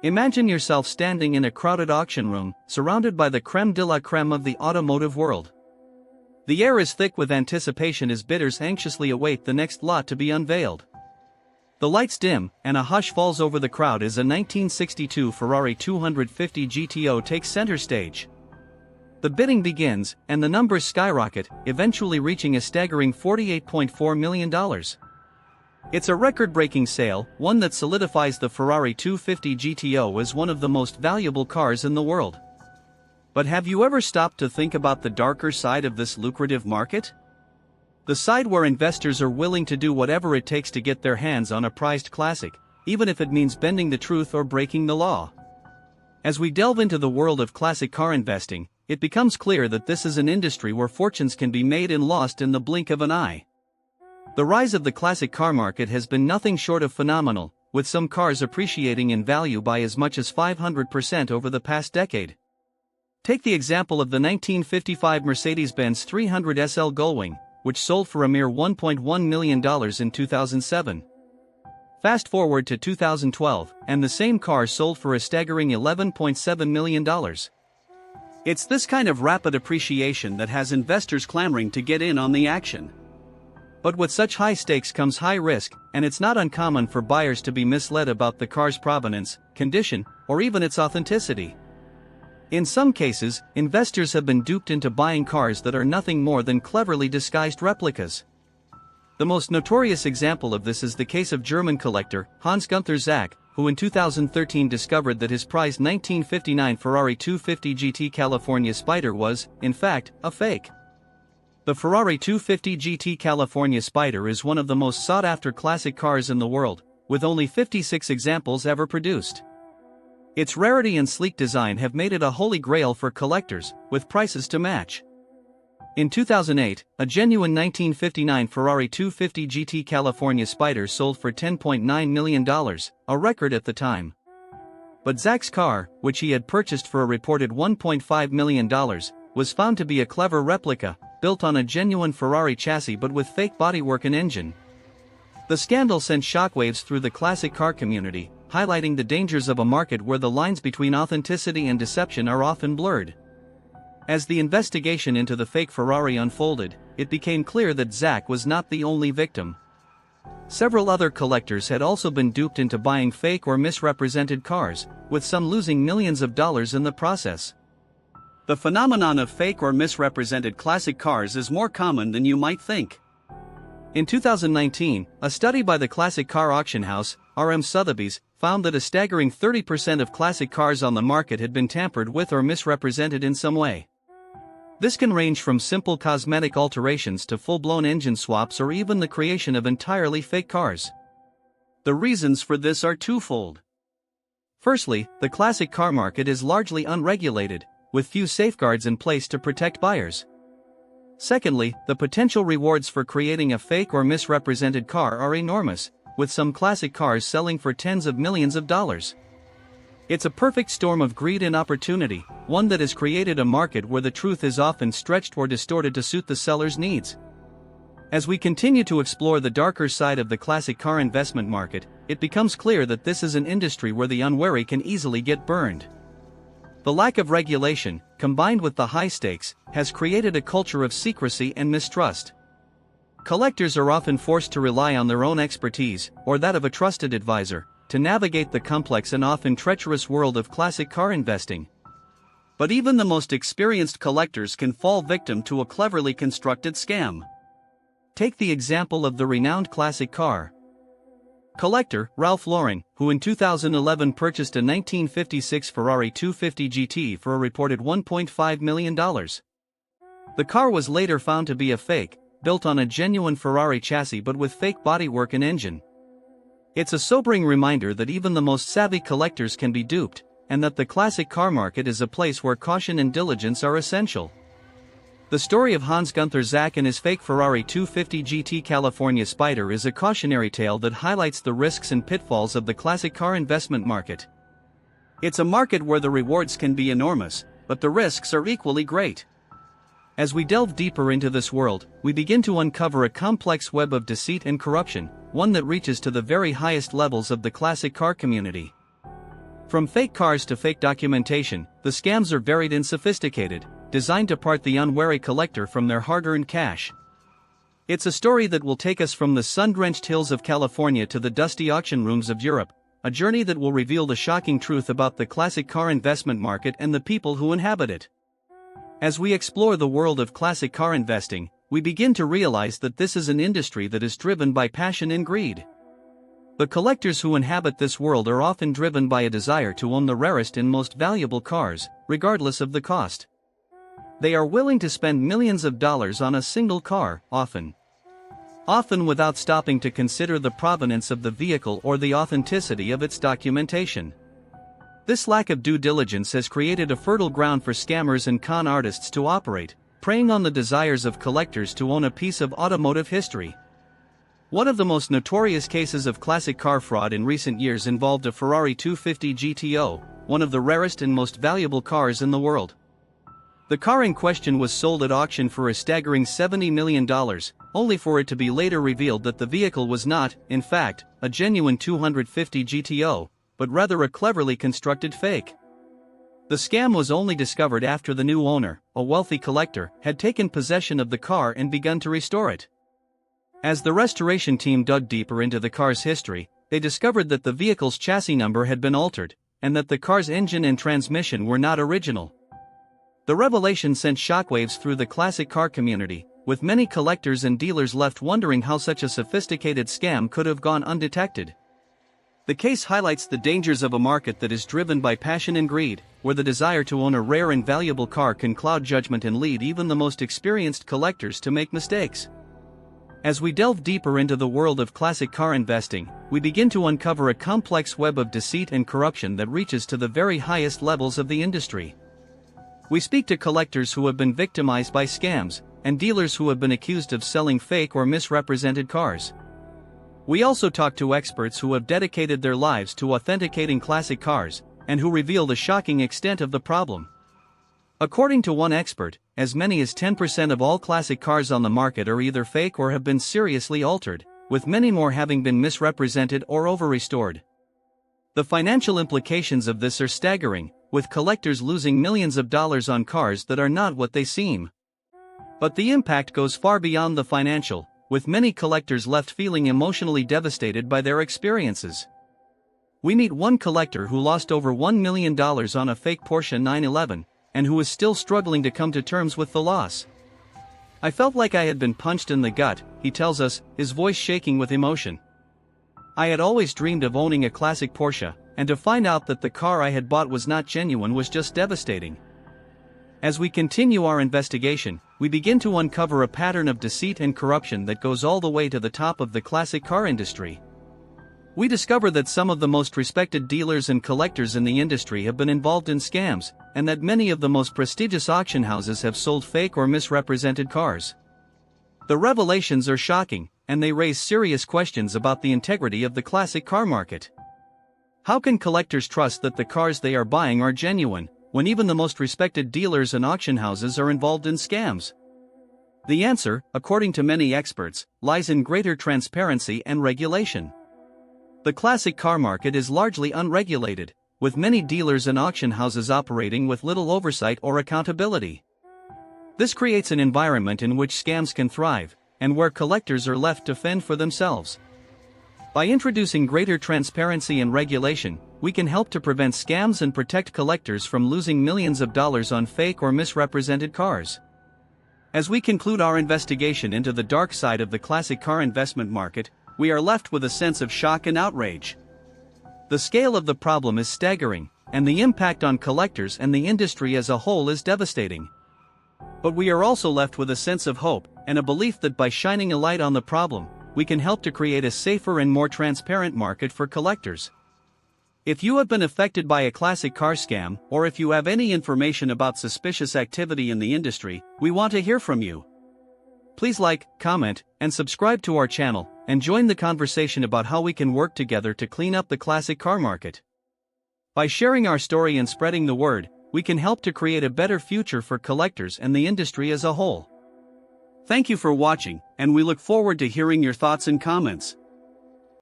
Imagine yourself standing in a crowded auction room, surrounded by the creme de la creme of the automotive world. The air is thick with anticipation as bidders anxiously await the next lot to be unveiled. The lights dim, and a hush falls over the crowd as a 1962 Ferrari 250 GTO takes center stage. The bidding begins, and the numbers skyrocket, eventually reaching a staggering $48.4 million. It's a record-breaking sale, one that solidifies the Ferrari 250 GTO as one of the most valuable cars in the world. But have you ever stopped to think about the darker side of this lucrative market? The side where investors are willing to do whatever it takes to get their hands on a prized classic, even if it means bending the truth or breaking the law. As we delve into the world of classic car investing, it becomes clear that this is an industry where fortunes can be made and lost in the blink of an eye. The rise of the classic car market has been nothing short of phenomenal, with some cars appreciating in value by as much as 500% over the past decade. Take the example of the 1955 Mercedes-Benz 300 SL Gullwing, which sold for a mere $1.1 million in 2007. Fast forward to 2012, and the same car sold for a staggering $11.7 million. It's this kind of rapid appreciation that has investors clamoring to get in on the action. But with such high stakes comes high risk, and it's not uncommon for buyers to be misled about the car's provenance, condition, or even its authenticity. In some cases, investors have been duped into buying cars that are nothing more than cleverly disguised replicas. The most notorious example of this is the case of German collector Hans-Günther Zach, who in 2013 discovered that his prized 1959 Ferrari 250 GT California Spider was, in fact, a fake. The Ferrari 250 GT California Spider is one of the most sought-after classic cars in the world, with only 56 examples ever produced. Its rarity and sleek design have made it a holy grail for collectors, with prices to match. In 2008, a genuine 1959 Ferrari 250 GT California Spider sold for $10.9 million, a record at the time. But Zach's car, which he had purchased for a reported $1.5 million, was found to be a clever replica, built on a genuine Ferrari chassis but with fake bodywork and engine. The scandal sent shockwaves through the classic car community, highlighting the dangers of a market where the lines between authenticity and deception are often blurred. As the investigation into the fake Ferrari unfolded, it became clear that Zach was not the only victim. Several other collectors had also been duped into buying fake or misrepresented cars, with some losing millions of dollars in the process. The phenomenon of fake or misrepresented classic cars is more common than you might think. In 2019, a study by the classic car auction house, R.M. Sotheby's, found that a staggering 30% of classic cars on the market had been tampered with or misrepresented in some way. This can range from simple cosmetic alterations to full-blown engine swaps or even the creation of entirely fake cars. The reasons for this are twofold. Firstly, the classic car market is largely unregulated, with few safeguards in place to protect buyers. Secondly, the potential rewards for creating a fake or misrepresented car are enormous, with some classic cars selling for tens of millions of dollars. It's a perfect storm of greed and opportunity, one that has created a market where the truth is often stretched or distorted to suit the seller's needs. As we continue to explore the darker side of the classic car investment market, it becomes clear that this is an industry where the unwary can easily get burned. The lack of regulation, combined with the high stakes, has created a culture of secrecy and mistrust. Collectors are often forced to rely on their own expertise, or that of a trusted advisor, to navigate the complex and often treacherous world of classic car investing. But even the most experienced collectors can fall victim to a cleverly constructed scam. Take the example of the renowned classic car collector Ralph Lauren, who in 2011 purchased a 1956 Ferrari 250 GT for a reported $1.5 million. The car was later found to be a fake, built on a genuine Ferrari chassis but with fake bodywork and engine. It's a sobering reminder that even the most savvy collectors can be duped, and that the classic car market is a place where caution and diligence are essential. The story of Hans-Günther Zach and his fake Ferrari 250 GT California Spider is a cautionary tale that highlights the risks and pitfalls of the classic car investment market. It's a market where the rewards can be enormous, but the risks are equally great. As we delve deeper into this world, we begin to uncover a complex web of deceit and corruption, one that reaches to the very highest levels of the classic car community. From fake cars to fake documentation, the scams are varied and sophisticated, designed to part the unwary collector from their hard-earned cash. It's a story that will take us from the sun-drenched hills of California to the dusty auction rooms of Europe, a journey that will reveal the shocking truth about the classic car investment market and the people who inhabit it. As we explore the world of classic car investing, we begin to realize that this is an industry that is driven by passion and greed. The collectors who inhabit this world are often driven by a desire to own the rarest and most valuable cars, regardless of the cost. They are willing to spend millions of dollars on a single car, often without stopping to consider the provenance of the vehicle or the authenticity of its documentation. This lack of due diligence has created a fertile ground for scammers and con artists to operate, preying on the desires of collectors to own a piece of automotive history. One of the most notorious cases of classic car fraud in recent years involved a Ferrari 250 GTO, one of the rarest and most valuable cars in the world. The car in question was sold at auction for a staggering $70 million, only for it to be later revealed that the vehicle was not, in fact, a genuine 250 GTO, but rather a cleverly constructed fake. The scam was only discovered after the new owner, a wealthy collector, had taken possession of the car and begun to restore it. As the restoration team dug deeper into the car's history, they discovered that the vehicle's chassis number had been altered, and that the car's engine and transmission were not original. The revelation sent shockwaves through the classic car community, with many collectors and dealers left wondering how such a sophisticated scam could have gone undetected. The case highlights the dangers of a market that is driven by passion and greed, where the desire to own a rare and valuable car can cloud judgment and lead even the most experienced collectors to make mistakes. As we delve deeper into the world of classic car investing, we begin to uncover a complex web of deceit and corruption that reaches to the very highest levels of the industry. We speak to collectors who have been victimized by scams, and dealers who have been accused of selling fake or misrepresented cars. We also talk to experts who have dedicated their lives to authenticating classic cars, and who reveal the shocking extent of the problem. According to one expert, as many as 10% of all classic cars on the market are either fake or have been seriously altered, with many more having been misrepresented or over-restored. The financial implications of this are staggering, with collectors losing millions of dollars on cars that are not what they seem. But the impact goes far beyond the financial, with many collectors left feeling emotionally devastated by their experiences. We meet one collector who lost over $1 million on a fake Porsche 911, and who is still struggling to come to terms with the loss. "I felt like I had been punched in the gut," he tells us, his voice shaking with emotion. "I had always dreamed of owning a classic Porsche, and to find out that the car I had bought was not genuine was just devastating." As we continue our investigation, we begin to uncover a pattern of deceit and corruption that goes all the way to the top of the classic car industry. We discover that some of the most respected dealers and collectors in the industry have been involved in scams, and that many of the most prestigious auction houses have sold fake or misrepresented cars. The revelations are shocking, and they raise serious questions about the integrity of the classic car market. How can collectors trust that the cars they are buying are genuine, when even the most respected dealers and auction houses are involved in scams? The answer, according to many experts, lies in greater transparency and regulation. The classic car market is largely unregulated, with many dealers and auction houses operating with little oversight or accountability. This creates an environment in which scams can thrive, and where collectors are left to fend for themselves. By introducing greater transparency and regulation, we can help to prevent scams and protect collectors from losing millions of dollars on fake or misrepresented cars. As we conclude our investigation into the dark side of the classic car investment market, we are left with a sense of shock and outrage. The scale of the problem is staggering, and the impact on collectors and the industry as a whole is devastating. But we are also left with a sense of hope, and a belief that by shining a light on the problem, we can help to create a safer and more transparent market for collectors. If you have been affected by a classic car scam, or if you have any information about suspicious activity in the industry, we want to hear from you. Please like, comment, and subscribe to our channel, and join the conversation about how we can work together to clean up the classic car market. By sharing our story and spreading the word, we can help to create a better future for collectors and the industry as a whole. Thank you for watching, and we look forward to hearing your thoughts and comments.